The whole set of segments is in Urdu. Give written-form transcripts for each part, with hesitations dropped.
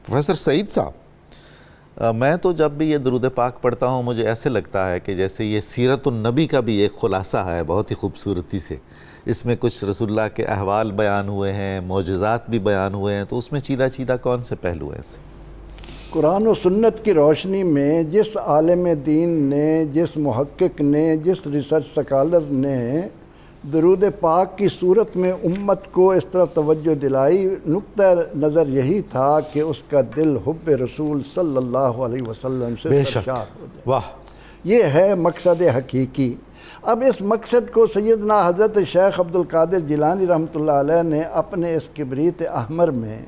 پروفیسر سعید صاحب، میں تو جب بھی یہ درود پاک پڑھتا ہوں مجھے ایسے لگتا ہے کہ جیسے یہ سیرت النبی کا بھی ایک خلاصہ ہے بہت ہی خوبصورتی سے. اس میں کچھ رسول اللہ کے احوال بیان ہوئے ہیں، معجزات بھی بیان ہوئے ہیں، تو اس میں چیدہ چیدہ کون سے پہلو ہیں؟ قرآن و سنت کی روشنی میں جس عالم دین نے، جس محقق نے، جس ریسرچ سکالر نے درود پاک کی صورت میں امت کو اس طرح توجہ دلائی، نقطہ نظر یہی تھا کہ اس کا دل حب رسول صلی اللہ علیہ وسلم سے سرشار ہو جائے. واہ، یہ ہے مقصد حقیقی. اب اس مقصد کو سیدنا حضرت شیخ عبدالقادر جیلانی رحمۃ اللہ علیہ نے اپنے اس کبریت احمر میں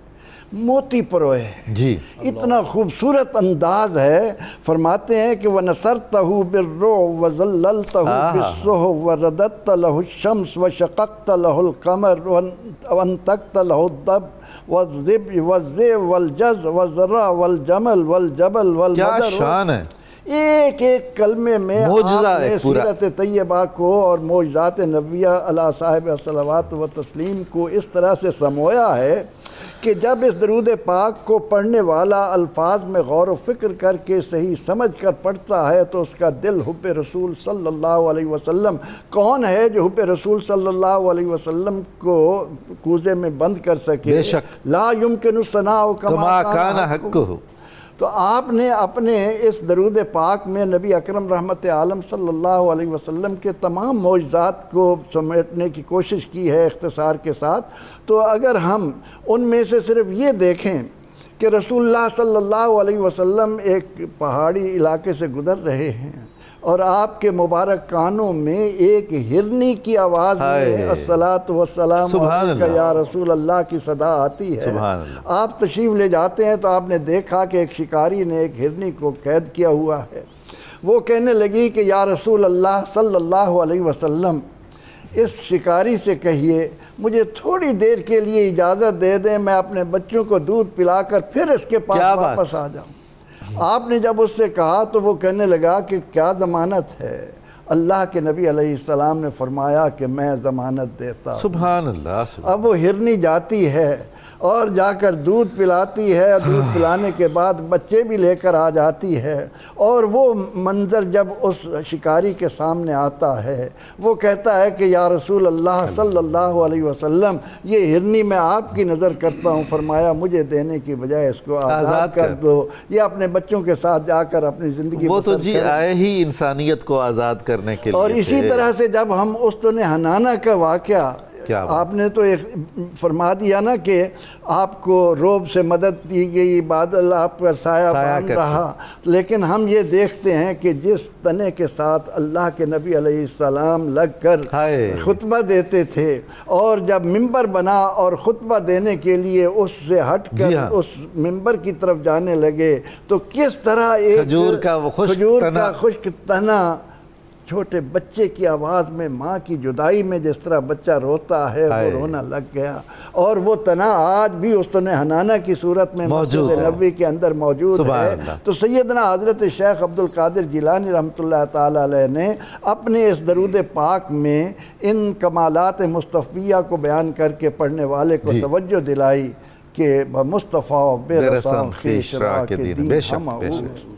موتی پروئے. جی، اتنا خوبصورت انداز ہے. فرماتے ہیں کہ وَنَصَرْتَهُ بِالرُّعْ وَزَلَّلْتَهُ بِالسُّهُ وَرَدَدْتَ لَهُ الشَّمْسَ وَشَقَقْتَ لَهُ الْقَمَرَ وَأَنْتَقْتَ لَهُ الدَّبَّ وَالذِّبْ وَالزِّيَّ وَالْجَزْ وَالذَّرَّ وَالْجَمَلَ وَالْجَبَلَ وَالْبَدَرِ. کیا شان ہے! ایک ایک کلمے میں معجزہ آپ ہے نے پورا. سیرت طیبہ کو اور معجزات نبویہ علی صاحب صلوات و تسلیم کو اس طرح سے سمویا ہے کہ جب اس درود پاک کو پڑھنے والا الفاظ میں غور و فکر کر کے صحیح سمجھ کر پڑھتا ہے تو اس کا دل حب رسول صلی اللہ علیہ وسلم. کون ہے جو حب رسول صلی اللہ علیہ وسلم کو کوزے میں بند کر سکے؟ بے شک. لا یمکن الثناء کما کان حقہ. تو آپ نے اپنے اس درود پاک میں نبی اکرم رحمت عالم صلی اللہ علیہ وسلم کے تمام معجزات کو سمیٹنے کی کوشش کی ہے اختصار کے ساتھ. تو اگر ہم ان میں سے صرف یہ دیکھیں کہ رسول اللہ صلی اللہ علیہ وسلم ایک پہاڑی علاقے سے گزر رہے ہیں اور آپ کے مبارک کانوں میں ایک ہرنی کی آواز میں الصلاۃ والسلام علیک یا رسول اللہ کی صدا آتی ہے. آپ تشریف لے جاتے ہیں تو آپ نے دیکھا کہ ایک شکاری نے ایک ہرنی کو قید کیا ہوا ہے. وہ کہنے لگی کہ یا رسول اللہ صلی اللہ علیہ وسلم اس شکاری سے کہیے مجھے تھوڑی دیر کے لیے اجازت دے دیں، میں اپنے بچوں کو دودھ پلا کر پھر اس کے پاس واپس آ جاؤں. آپ نے جب اس سے کہا تو وہ کہنے لگا کہ کیا ضمانت ہے؟ اللہ کے نبی علیہ السلام نے فرمایا کہ میں ضمانت دیتا ہوں. سبحان اللہ. اب وہ ہرنی جاتی ہے اور جا کر دودھ پلاتی ہے، دودھ پلانے کے بعد بچے بھی لے کر آ جاتی ہے. اور وہ منظر جب اس شکاری کے سامنے آتا ہے وہ کہتا ہے کہ یا رسول اللہ صلی اللہ علیہ وسلم یہ ہرنی میں آپ کی نظر کرتا ہوں. فرمایا مجھے دینے کی بجائے اس کو آزاد کر دو، یہ اپنے بچوں کے ساتھ جا کر اپنی زندگی وہ تو جی آئے ہی انسانیت کو آزاد کرنے کے لیے. اور اسی طرح سے جب ہم استن حنانہ کا واقعہ آپ نے تو ایک فرما دیا نا کہ آپ کو روب سے مدد دی گئی، بادل آپ کا سایہ بان رہا، لیکن ہم یہ دیکھتے ہیں کہ جس تنے کے ساتھ اللہ کے نبی علیہ السلام لگ کر خطبہ دیتے تھے اور جب ممبر بنا اور خطبہ دینے کے لیے اس سے ہٹ کر اس ممبر کی طرف جانے لگے تو کس طرح ایک کھجور کا خشک تنا چھوٹے بچے کی آواز میں ماں کی جدائی میں جس طرح بچہ روتا ہے وہ رونا لگ گیا. اور وہ تنا آج بھی استن حنانہ کی صورت میں مسجد نبوی کے اندر موجود ہے. تو سیدنا حضرت شیخ عبدالقادر جیلانی رحمۃ اللہ تعالی علیہ نے اپنے اس درود پاک میں ان کمالات مصطفیہ کو بیان کر کے پڑھنے والے کو توجہ دلائی کہ مصطفیٰ بے رسان خیش را کے دین.